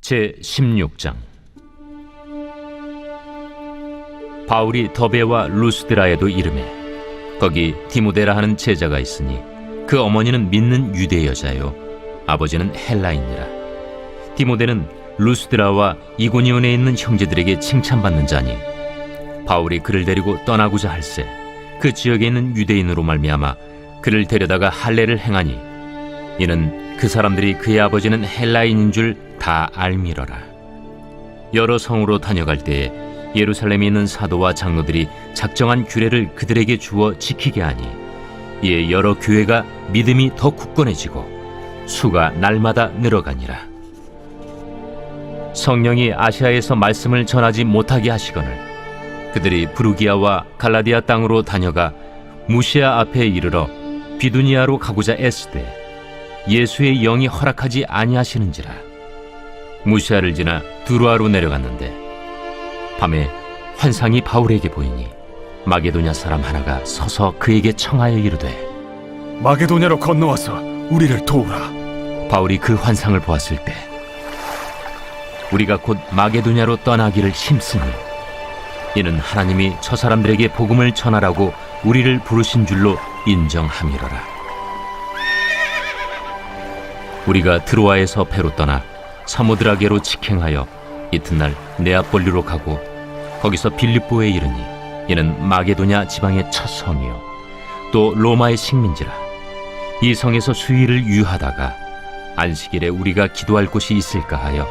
제16장. 바울이 더베와 루스드라에도 이르매 거기 디모데라 하는 제자가 있으니 그 어머니는 믿는 유대 여자요 아버지는 헬라인이라. 디모데는 루스드라와 이고니온에 있는 형제들에게 칭찬받는 자니 바울이 그를 데리고 떠나고자 할세 그 지역에 있는 유대인으로 말미암아 그를 데려다가 할례를 행하니 이는 그 사람들이 그의 아버지는 헬라인인 줄 다 알미러라. 여러 성으로 다녀갈 때에 예루살렘에 있는 사도와 장로들이 작정한 규례를 그들에게 주어 지키게 하니 이에 여러 교회가 믿음이 더 굳건해지고 수가 날마다 늘어가니라. 성령이 아시아에서 말씀을 전하지 못하게 하시거늘 그들이 부르기아와 갈라디아 땅으로 다녀가 무시아 앞에 이르러 비두니아로 가고자 애쓰되 예수의 영이 허락하지 아니하시는지라. 무시아를 지나 두루아로 내려갔는데 밤에 환상이 바울에게 보이니 마게도냐 사람 하나가 서서 그에게 청하여 이르되 마게도냐로 건너와서 우리를 도우라. 바울이 그 환상을 보았을 때 우리가 곧 마게도냐로 떠나기를 힘쓰니 이는 하나님이 저 사람들에게 복음을 전하라고 우리를 부르신 줄로 인정함이로라. 우리가 드로아에서 배로 떠나 사모드라게로 직행하여 이튿날 네아폴리로 가고 거기서 빌립보에 이르니 이는 마게도냐 지방의 첫 성이요 또 로마의 식민지라. 이 성에서 수일을 유하다가 안식일에 우리가 기도할 곳이 있을까 하여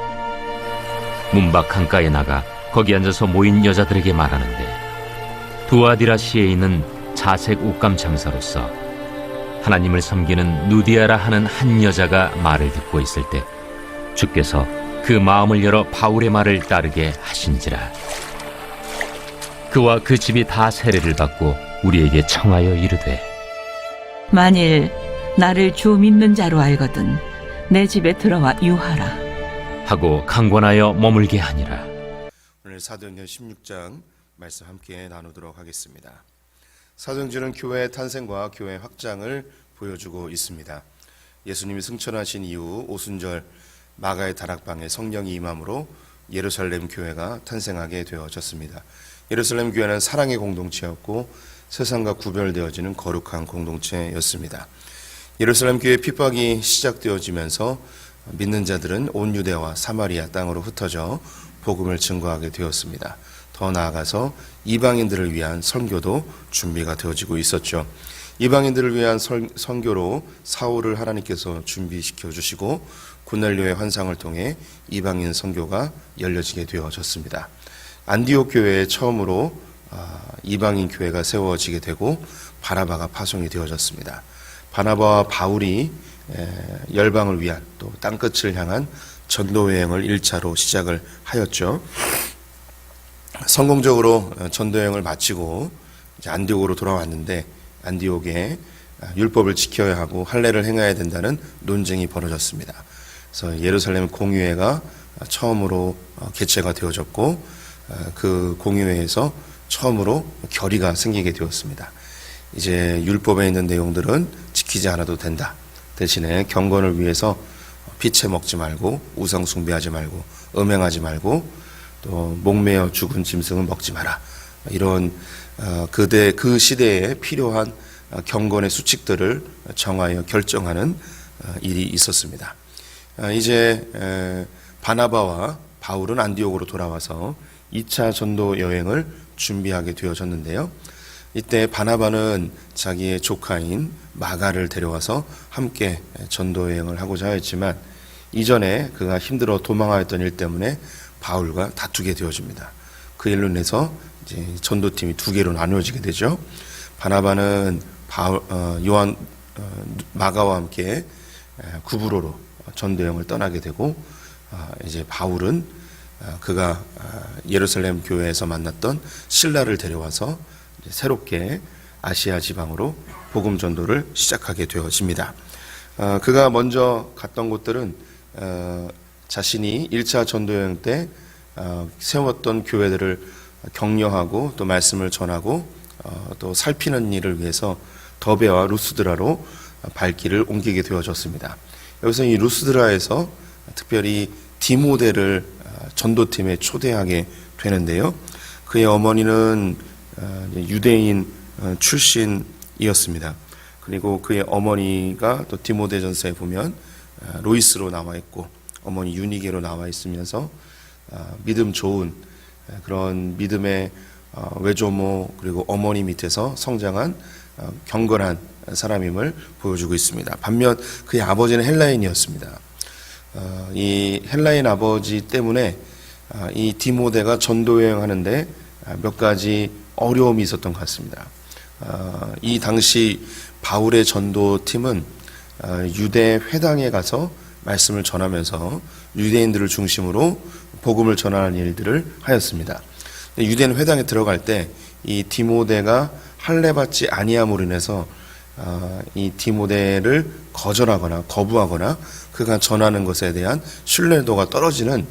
문밖 강가에 나가 거기 앉아서 모인 여자들에게 말하는데 두아디라시에 있는 자색 옷감 장사로서 하나님을 섬기는 누디아라 하는 한 여자가 말을 듣고 있을 때 주께서 그 마음을 열어 바울의 말을 따르게 하신지라. 그와 그 집이 다 세례를 받고 우리에게 청하여 이르되 만일 나를 주 믿는 자로 알거든 내 집에 들어와 유하라 하고 강권하여 머물게 하니라. 오늘 사도행전 16장 말씀 함께 나누도록 하겠습니다. 사도행전은 교회의 탄생과 교회의 확장을 보여주고 있습니다. 예수님이 승천하신 이후 오순절 마가의 다락방에 성령이 임함으로 예루살렘 교회가 탄생하게 되어졌습니다. 예루살렘 교회는 사랑의 공동체였고 세상과 구별되어지는 거룩한 공동체였습니다. 예루살렘 교회의 핍박이 시작되어지면서 믿는 자들은 온 유대와 사마리아 땅으로 흩어져 복음을 증거하게 되었습니다. 더 나아가서 이방인들을 위한 선교도 준비가 되어지고 있었죠. 이방인들을 위한 선교로 사울을 하나님께서 준비시켜 주시고 고넬료의 환상을 통해 이방인 선교가 열려지게 되어졌습니다. 안디옥 교회에 처음으로 이방인 교회가 세워지게 되고 바나바가 파송이 되어졌습니다. 바나바와 바울이 열방을 위한 또 땅끝을 향한 전도 여행을 1차로 시작을 하였죠. 성공적으로 전도 여행을 마치고 이제 안디옥으로 돌아왔는데 안디옥에 율법을 지켜야 하고 할례를 행해야 된다는 논쟁이 벌어졌습니다. 그래서 예루살렘 공의회가 처음으로 개최가 되어졌고 그 공의회에서 처음으로 결의가 생기게 되었습니다. 이제 율법에 있는 내용들은 지키지 않아도 된다. 대신에 경건을 위해서 피채 먹지 말고 우상 숭배하지 말고 음행하지 말고 또 목매어 죽은 짐승은 먹지 마라. 이런 그 시대에 필요한 경건의 수칙들을 정하여 결정하는 일이 있었습니다. 이제 바나바와 바울은 안디옥으로 돌아와서 2차 전도 여행을 준비하게 되어졌는데요. 이때 바나바는 자기의 조카인 마가를 데려와서 함께 전도 여행을 하고자 하였지만 이전에 그가 힘들어 도망하였던 일 때문에 바울과 다투게 되어집니다. 그 일로 인해서 이제 전도팀이 두 개로 나누어지게 되죠. 바나바는 마가와 함께 구브로로 전도여행을 떠나게 되고 이제 바울은 그가 예루살렘 교회에서 만났던 실라를 데려와서 이제 새롭게 아시아 지방으로 복음 전도를 시작하게 되어집니다. 그가 먼저 갔던 곳들은 자신이 1차 전도여행 때 세웠던 교회들을 격려하고 또 말씀을 전하고 또 살피는 일을 위해서 더베와 루스드라로 발길을 옮기게 되어졌습니다. 여기서 이 루스드라에서 특별히 디모데를 전도팀에 초대하게 되는데요. 그의 어머니는 유대인 출신이었습니다. 그리고 그의 어머니가 또 디모데전서에 보면 로이스로 나와 있고 어머니 유니게로 나와 있으면서 믿음 좋은 그런 믿음의 외조모 그리고 어머니 밑에서 성장한 경건한 사람임을 보여주고 있습니다. 반면 그의 아버지는 헬라인이었습니다. 이 헬라인 아버지 때문에 이 디모데가 전도 여행하는데 몇 가지 어려움이 있었던 것 같습니다. 이 당시 바울의 전도팀은 유대 회당에 가서 말씀을 전하면서 유대인들을 중심으로 복음을 전하는 일들을 하였습니다. 유대인 회당에 들어갈 때 이 디모데가 할례받지 아니함으로 인해서 이 디모데를 거절하거나 거부하거나 그가 전하는 것에 대한 신뢰도가 떨어지는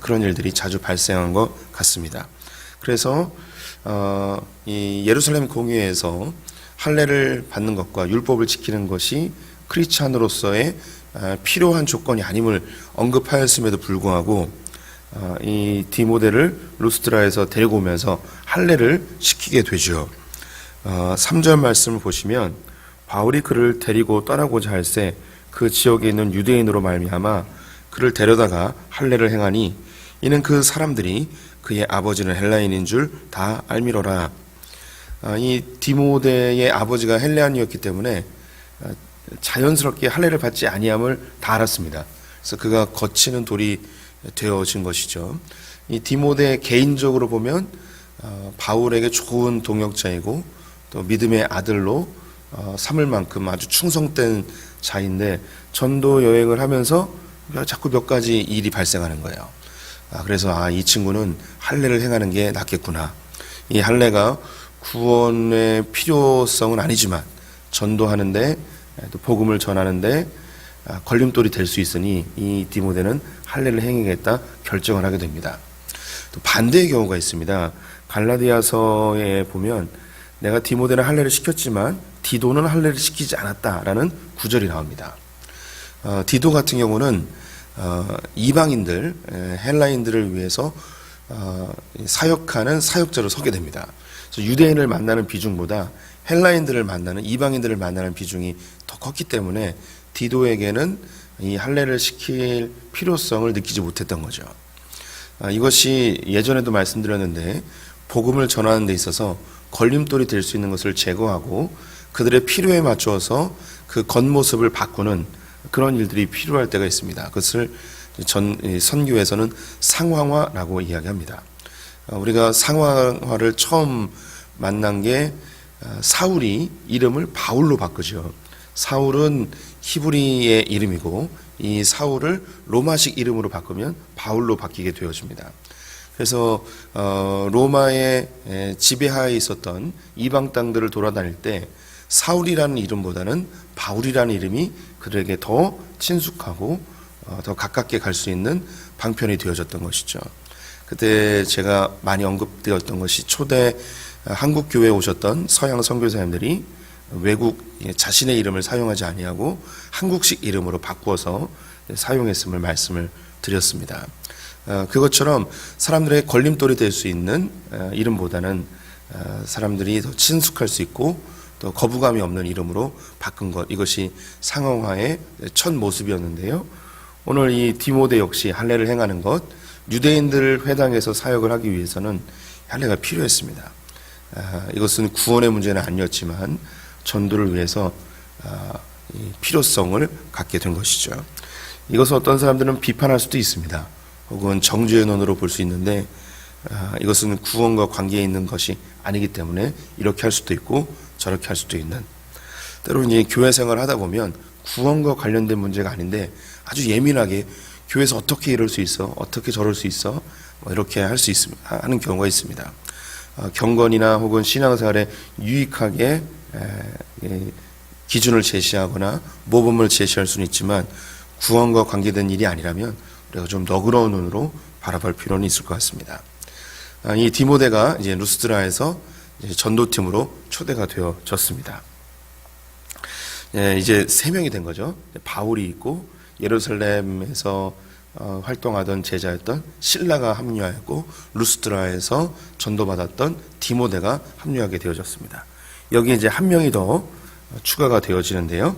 그런 일들이 자주 발생한 것 같습니다. 그래서 이 예루살렘 공회에서 할례를 받는 것과 율법을 지키는 것이 크리스찬으로서의 필요한 조건이 아님을 언급하였음에도 불구하고 이 디모데를 루스드라에서 데리고 오면서 할례를 시키게 되죠. 3절 말씀을 보시면 바울이 그를 데리고 떠나고자 할새 그 지역에 있는 유대인으로 말미암아 그를 데려다가 할례를 행하니 이는 그 사람들이 그의 아버지는 헬라인인 줄 다 알미로라. 이 디모데의 아버지가 헬라인이었기 때문에 자연스럽게 할례를 받지 아니함을 다 알았습니다. 그래서 그가 거치는 돌이 되어진 것이죠. 이 디모데 개인적으로 보면 바울에게 좋은 동역자이고 또 믿음의 아들로 삼을 만큼 아주 충성된 자인데 전도 여행을 하면서 자꾸 몇 가지 일이 발생하는 거예요. 그래서 이 친구는 할례를 행하는 게 낫겠구나. 이 할례가 구원의 필요성은 아니지만 전도하는데 또 복음을 전하는데 걸림돌이 될 수 있으니 이 디모데는 할례를 행하겠다 결정을 하게 됩니다. 또 반대의 경우가 있습니다. 갈라디아서에 보면 내가 디모데는 할례를 시켰지만 디도는 할례를 시키지 않았다라는 구절이 나옵니다. 디도 같은 경우는 이방인들, 헬라인들을 위해서 사역하는 사역자로 서게 됩니다. 그래서 유대인을 만나는 비중보다 헬라인들을 만나는 이방인들을 만나는 비중이 더 컸기 때문에 디도에게는 이 할례를 시킬 필요성을 느끼지 못했던 거죠. 이것이 예전에도 말씀드렸는데 복음을 전하는 데 있어서 걸림돌이 될 수 있는 것을 제거하고 그들의 필요에 맞추어서 그 겉모습을 바꾸는 그런 일들이 필요할 때가 있습니다. 그것을 선교에서는 상황화라고 이야기합니다. 우리가 상황화를 처음 만난 게 사울이 이름을 바울로 바꾸죠. 사울은 히브리의 이름이고 이 사울을 로마식 이름으로 바꾸면 바울로 바뀌게 되어집니다. 그래서 로마의 지배하에 있었던 이방 땅들을 돌아다닐 때 사울이라는 이름보다는 바울이라는 이름이 그들에게 더 친숙하고 더 가깝게 갈 수 있는 방편이 되어졌던 것이죠. 그때 제가 많이 언급되었던 것이 초대 한국 교회에 오셨던 서양 선교사님들이 외국 자신의 이름을 사용하지 아니하고 한국식 이름으로 바꾸어서 사용했음을 말씀을 드렸습니다. 그것처럼 사람들의 걸림돌이 될 수 있는 이름보다는 사람들이 더 친숙할 수 있고 또 거부감이 없는 이름으로 바꾼 것, 이것이 상황화의 첫 모습이었는데요. 오늘 이 디모데 역시 할례를 행하는 것, 유대인들 회당에서 사역을 하기 위해서는 할례가 필요했습니다. 이것은 구원의 문제는 아니었지만 전도를 위해서 필요성을 갖게 된 것이죠. 이것을 어떤 사람들은 비판할 수도 있습니다. 혹은 정죄의 논으로 볼 수 있는데 이것은 구원과 관계에 있는 것이 아니기 때문에 이렇게 할 수도 있고 저렇게 할 수도 있는, 때로는 이제 교회 생활을 하다 보면 구원과 관련된 문제가 아닌데 아주 예민하게 교회에서 어떻게 이럴 수 있어, 어떻게 저럴 수 있어, 이렇게 할 수 하는 경우가 있습니다. 경건이나 혹은 신앙생활에 유익하게 기준을 제시하거나 모범을 제시할 수는 있지만 구원과 관계된 일이 아니라면 우리가 좀 너그러운 눈으로 바라볼 필요는 있을 것 같습니다. 이 디모데가 이제 루스드라에서 전도팀으로 초대가 되어졌습니다. 이제 3명이 된 거죠. 바울이 있고 예루살렘에서 활동하던 제자였던 실라가 합류하였고 루스드라에서 전도받았던 디모데가 합류하게 되어졌습니다. 여기 이제 한 명이 더 추가가 되어지는데요.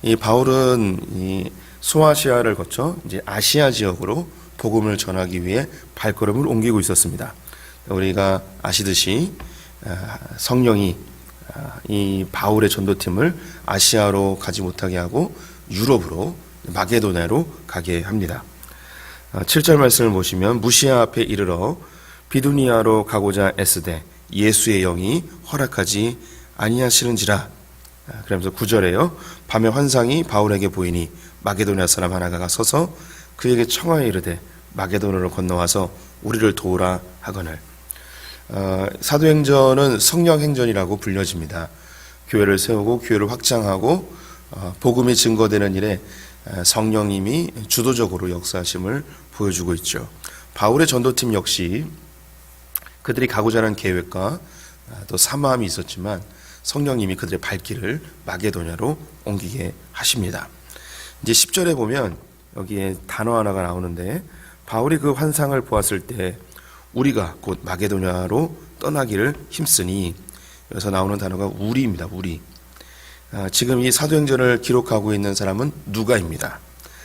이 바울은 이 소아시아를 거쳐 이제 아시아 지역으로 복음을 전하기 위해 발걸음을 옮기고 있었습니다. 우리가 아시듯이 성령이 이 바울의 전도팀을 아시아로 가지 못하게 하고 유럽으로 마게도냐로 가게 합니다. 7절 말씀을 보시면 무시아 앞에 이르러 비두니아로 가고자 애쓰되 예수의 영이 허락하지 아니하시는지라. 그러면서 9절에요. 밤에 환상이 바울에게 보이니 마게도냐 사람 하나가 서서 그에게 청하여 이르되 마게도냐로 건너와서 우리를 도우라 하거늘. 사도행전은 성령행전이라고 불려집니다. 교회를 세우고 교회를 확장하고 복음이 증거되는 일에 성령님이 주도적으로 역사하심을 보여주고 있죠. 바울의 전도팀 역시 그들이 가고자 하는 계획과 또 사모함이 있었지만 성령님이 그들의 발길을 마게도냐로 옮기게 하십니다. 이제 10절에 보면 여기에 단어 하나가 나오는데 바울이 그 환상을 보았을 때 우리가 곧 마게도냐로 떠나기를 힘쓰니, 여기서 나오는 단어가 우리입니다. 우리. 지금 이 사도행전을 기록하고 있는 사람은 누가입니다.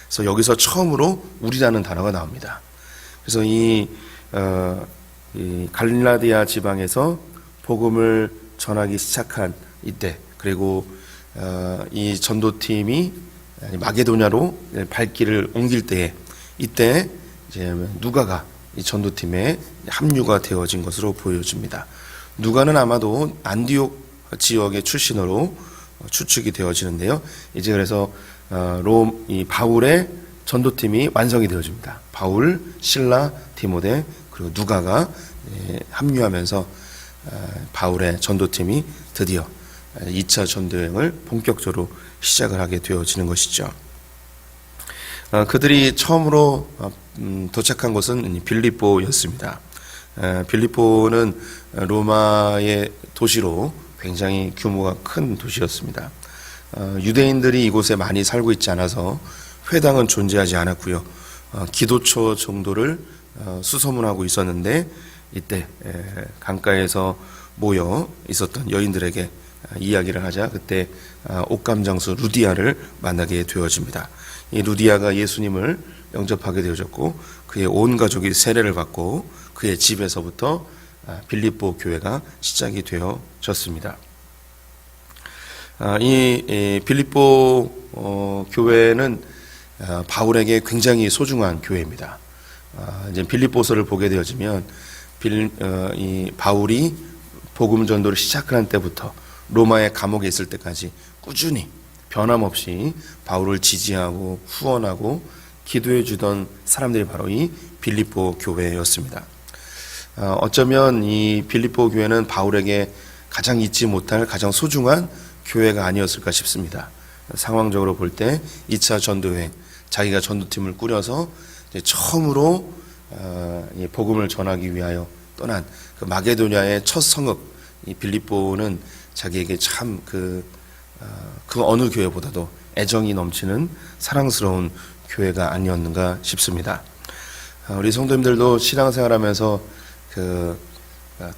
그래서 여기서 처음으로 우리라는 단어가 나옵니다. 그래서 이 갈라디아 지방에서 복음을 전하기 시작한 이때, 그리고 이 전도팀이 마게도냐로 발길을 옮길 때에, 이때 이제 누가가 이 전도팀에 합류가 되어진 것으로 보여집니다. 누가는 아마도 안디옥 지역의 출신으로 추측이 되어지는데요. 이제 그래서 이 바울의 전도팀이 완성이 되어집니다. 바울, 실라, 디모데 그리고 누가가 합류하면서 바울의 전도팀이 드디어 2차 전도여행을 본격적으로 시작을 하게 되어지는 것이죠. 그들이 처음으로 도착한 곳은 빌립보였습니다. 빌립보는 로마의 도시로 굉장히 규모가 큰 도시였습니다. 유대인들이 이곳에 많이 살고 있지 않아서 회당은 존재하지 않았고요. 기도처 정도를 수소문하고 있었는데, 이때 강가에서 모여 있었던 여인들에게 이야기를 하자 그때 옥감장수 루디아를 만나게 되어집니다. 이 루디아가 예수님을 영접하게 되어졌고 그의 온 가족이 세례를 받고 그의 집에서부터 빌립보 교회가 시작이 되어졌습니다. 이 빌립보 교회는 바울에게 굉장히 소중한 교회입니다. 이제 빌립보서를 보게 되어지면 이 바울이 복음 전도를 시작한 때부터 로마의 감옥에 있을 때까지 꾸준히 변함없이 바울을 지지하고 후원하고 기도해 주던 사람들이 바로 이 빌립보 교회였습니다. 어쩌면 이 빌립보 교회는 바울에게 가장 잊지 못할 가장 소중한 교회가 아니었을까 싶습니다. 상황적으로 볼 때 2차 전도여행, 자기가 전도팀을 꾸려서 이제 처음으로 복음을 전하기 위하여 떠난 그 마게도냐의 첫 성읍, 이 빌립보는 자기에게 참 그 어느 교회보다도 애정이 넘치는 사랑스러운 교회가 아니었는가 싶습니다. 우리 성도님들도 신앙생활하면서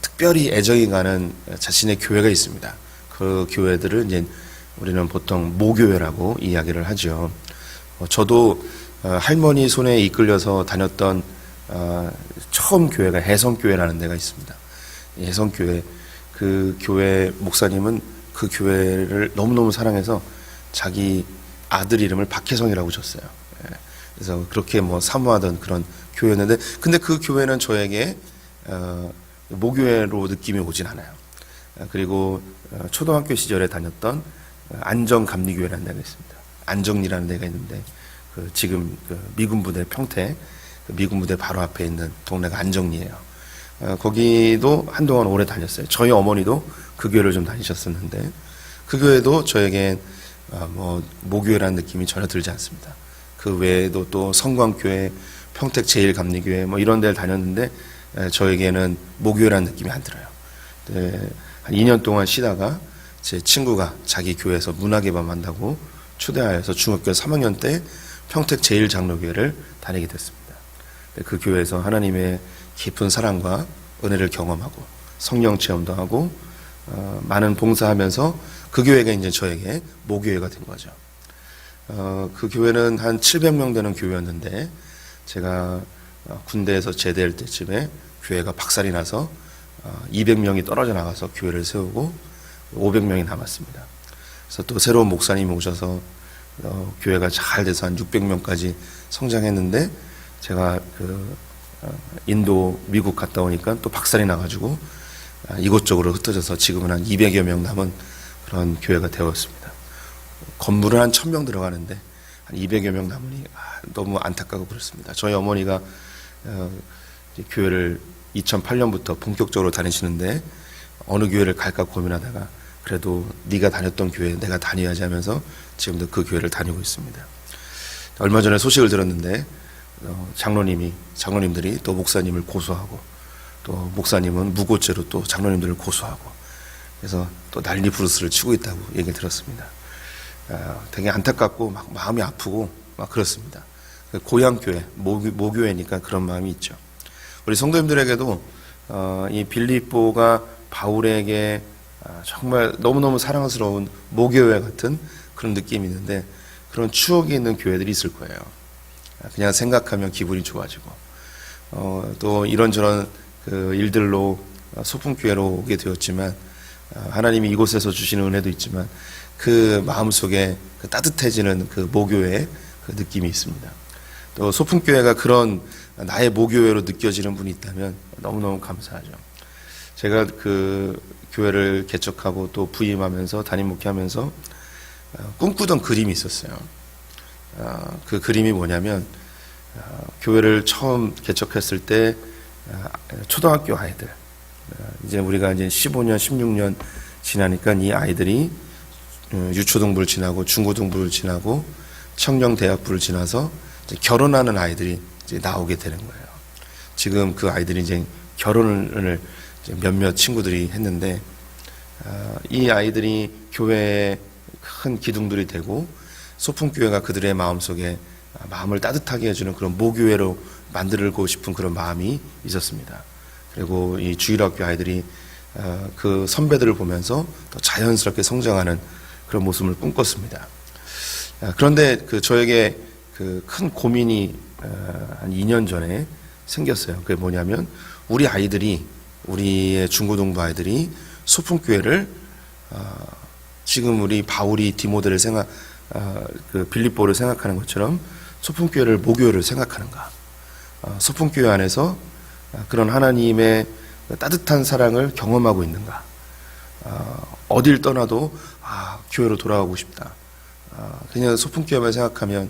특별히 애정이 가는 자신의 교회가 있습니다. 그 교회들을 이제 우리는 보통 모교회라고 이야기를 하죠. 저도 할머니 손에 이끌려서 다녔던 처음 교회가 해성교회라는 데가 있습니다. 해성교회, 그 교회 목사님은 그 교회를 너무너무 사랑해서 자기 아들 이름을 박혜성이라고 줬어요. 그래서 그렇게 사모하던 그런 교회였는데, 근데 그 교회는 저에게 모교회로 느낌이 오진 않아요. 그리고 초등학교 시절에 다녔던 안정감리교회라는 데가 있습니다. 안정리라는 데가 있는데 지금 미군 부대 평택 미군 부대 바로 앞에 있는 동네가 안정리예요. 거기도 한동안 오래 다녔어요. 저희 어머니도 그 교회를 좀 다니셨었는데 그 교회도 저에겐 모교회라는 느낌이 전혀 들지 않습니다. 그 외에도 또 성광교회, 평택 제1감리교회 이런 데를 다녔는데 저에게는 모교회라는 느낌이 안 들어요. 한 2년 동안 쉬다가 제 친구가 자기 교회에서 문화개방 한다고 초대하여서 중학교 3학년 때 평택 제일장로교회를 다니게 됐습니다. 그 교회에서 하나님의 깊은 사랑과 은혜를 경험하고 성령 체험도 하고 많은 봉사하면서 그 교회가 이제 저에게 모교회가 된 거죠. 그 교회는 한 700명 되는 교회였는데 제가 군대에서 제대할 때쯤에 교회가 박살이 나서 200명이 떨어져 나가서 교회를 세우고 500명이 남았습니다. 그래서 또 새로운 목사님이 오셔서 교회가 잘 돼서 한 600명까지 성장했는데 제가 인도, 미국 갔다 오니까 또 박살이 나가지고 이곳저곳으로 흩어져서 지금은 한 200여 명 남은 그런 교회가 되었습니다. 건물은 한 1000명 들어가는데 한 200여 명 남으니 너무 안타깝고 그렇습니다. 저희 어머니가 교회를 2008년부터 본격적으로 다니시는데 어느 교회를 갈까 고민하다가 그래도 네가 다녔던 교회 내가 다녀야지 하면서 지금도 그 교회를 다니고 있습니다. 얼마 전에 소식을 들었는데 장로님들이 또 목사님을 고소하고 또 목사님은 무고죄로 또 장로님들을 고소하고 그래서 또 난리 부르스를 치고 있다고 얘기 들었습니다. 되게 안타깝고 막 마음이 아프고 막 그렇습니다. 고향교회, 모교회니까 그런 마음이 있죠. 우리 성도님들에게도 이 빌립보가 바울에게 정말 너무너무 사랑스러운 모교회 같은 그런 느낌이 있는데 그런 추억이 있는 교회들이 있을 거예요. 그냥 생각하면 기분이 좋아지고 또 이런저런 그 일들로 소풍교회로 오게 되었지만 하나님이 이곳에서 주시는 은혜도 있지만 그 마음속에 그 따뜻해지는 그 모교회의 그 느낌이 있습니다. 또 소풍교회가 그런 나의 모교회로 느껴지는 분이 있다면 너무너무 감사하죠. 제가 그 교회를 개척하고 또 부임하면서 담임 목회하면서 꿈꾸던 그림이 있었어요. 그 그림이 뭐냐면 교회를 처음 개척했을 때 초등학교 아이들 이제 우리가 이제 15년 16년 지나니까 이 아이들이 유초등부를 지나고 중고등부를 지나고 청년대학부를 지나서 이제 결혼하는 아이들이 이제 나오게 되는 거예요. 지금 그 아이들이 이제 결혼을 이제 몇몇 친구들이 했는데 이 아이들이 교회에 큰 기둥들이 되고 소풍교회가 그들의 마음속에 마음을 따뜻하게 해주는 그런 모교회로 만들고 싶은 그런 마음이 있었습니다. 그리고 이 주일학교 아이들이 그 선배들을 보면서 더 자연스럽게 성장하는 그런 모습을 꿈꿨습니다. 그런데 그 저에게 그 큰 고민이 한 2년 전에 생겼어요. 그게 뭐냐면 우리의 중고등부 아이들이 소풍교회를 지금 우리 바울이 디모데를 그 빌립보를 생각하는 것처럼 소풍교회를 모교회를 생각하는가? 소풍교회 안에서 그런 하나님의 따뜻한 사랑을 경험하고 있는가? 어딜 떠나도 교회로 돌아가고 싶다. 그냥 소풍교회만 생각하면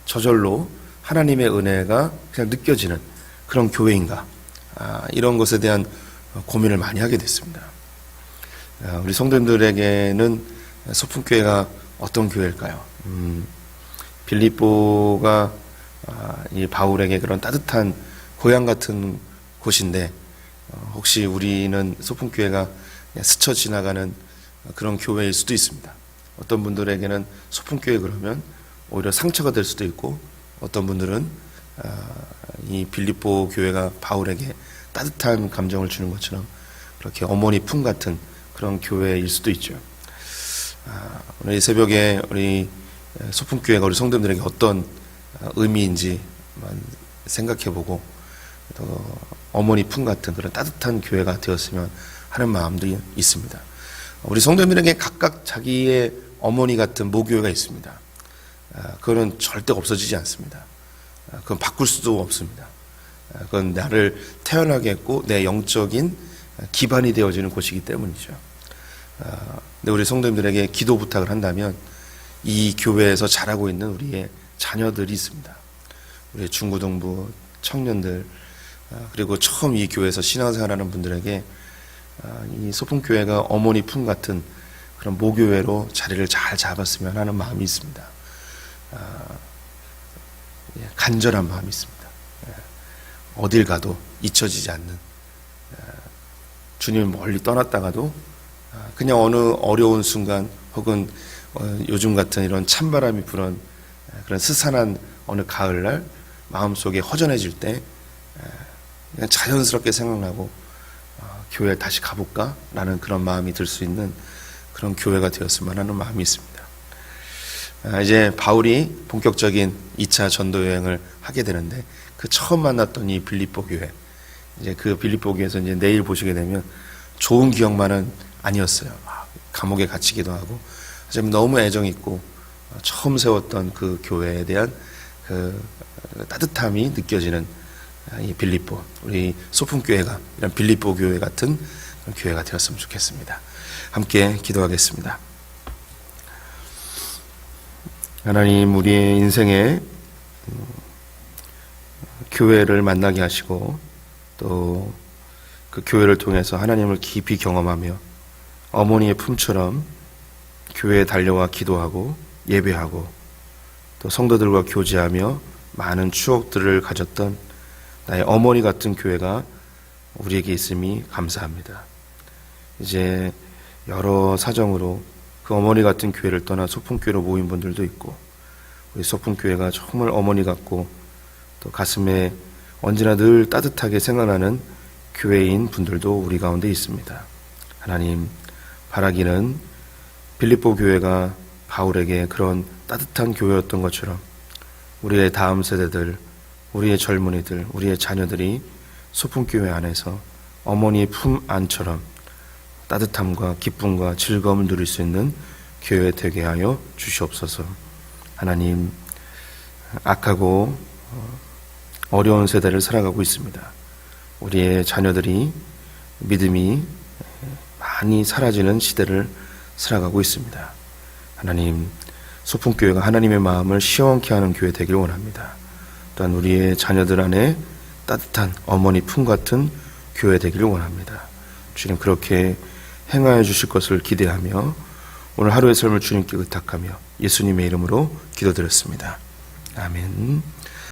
저절로 하나님의 은혜가 그냥 느껴지는 그런 교회인가? 이런 것에 대한 고민을 많이 하게 됐습니다. 우리 성도님들에게는 소풍교회가 어떤 교회일까요? 빌립보가 이 바울에게 그런 따뜻한 고향 같은 곳인데 혹시 우리는 소풍교회가 스쳐 지나가는 그런 교회일 수도 있습니다. 어떤 분들에게는 소풍교회 그러면 오히려 상처가 될 수도 있고 어떤 분들은 이 빌립보 교회가 바울에게 따뜻한 감정을 주는 것처럼 그렇게 어머니 품 같은 그런 교회일 수도 있죠. 오늘 이 새벽에 우리 소풍교회가 우리 성도님들에게 어떤 의미인지 생각해보고 또 어머니 품 같은 그런 따뜻한 교회가 되었으면 하는 마음도 있습니다. 우리 성도님들에게 각각 자기의 어머니 같은 모교회가 있습니다. 그거는 절대 없어지지 않습니다. 그건 바꿀 수도 없습니다. 그건 나를 태어나게 했고 내 영적인 기반이 되어지는 곳이기 때문이죠. 근데 우리 성도님들에게 기도 부탁을 한다면 이 교회에서 자라고 있는 우리의 자녀들이 있습니다. 우리 중고등부 청년들 그리고 처음 이 교회에서 신앙생활하는 분들에게 이 소풍교회가 어머니 품 같은 그런 모교회로 자리를 잘 잡았으면 하는 마음이 있습니다. 간절한 마음이 있습니다. 어딜 가도 잊혀지지 않는 주님을 멀리 떠났다가도 그냥 어느 어려운 순간 혹은 요즘 같은 이런 찬바람이 불은 그런 스산한 어느 가을날 마음속에 허전해질 때 그냥 자연스럽게 생각나고 교회에 다시 가볼까? 라는 그런 마음이 들 수 있는 그런 교회가 되었으면 하는 마음이 있습니다. 이제 바울이 본격적인 2차 전도 여행을 하게 되는데 그 처음 만났던 이 빌립보 교회, 이제 그 빌립보 교회에서 이제 내일 보시게 되면 좋은 기억만은 아니었어요. 감옥에 갇히기도 하고 하지만 너무 애정 있고 처음 세웠던 그 교회에 대한 그 따뜻함이 느껴지는 이 빌립보, 우리 소품교회가 이런 빌립보 교회 같은 교회가 되었으면 좋겠습니다. 함께 기도하겠습니다. 하나님, 우리의 인생에 교회를 만나게 하시고 또 그 교회를 통해서 하나님을 깊이 경험하며 어머니의 품처럼 교회에 달려와 기도하고 예배하고 또 성도들과 교제하며 많은 추억들을 가졌던 나의 어머니 같은 교회가 우리에게 있음이 감사합니다. 이제 여러 사정으로 그 어머니 같은 교회를 떠나 소품교회로 모인 분들도 있고 우리 소품교회가 정말 어머니 같고 또 가슴에 언제나 늘 따뜻하게 생각나는 교회인 분들도 우리 가운데 있습니다. 하나님, 바라기는 빌립보 교회가 바울에게 그런 따뜻한 교회였던 것처럼 우리의 다음 세대들, 우리의 젊은이들, 우리의 자녀들이 소품교회 안에서 어머니의 품 안처럼 따뜻함과 기쁨과 즐거움을 누릴 수 있는 교회 되게 하여 주시옵소서. 하나님, 악하고 어려운 세대를 살아가고 있습니다. 우리의 자녀들이 믿음이 많이 사라지는 시대를 살아가고 있습니다. 하나님, 소품교회가 하나님의 마음을 시원케 하는 교회 되기를 원합니다. 또한 우리의 자녀들 안에 따뜻한 어머니 품 같은 교회 되기를 원합니다. 주님, 그렇게 행하여 주실 것을 기대하며 오늘 하루의 삶을 주님께 의탁하며 예수님의 이름으로 기도드렸습니다. 아멘.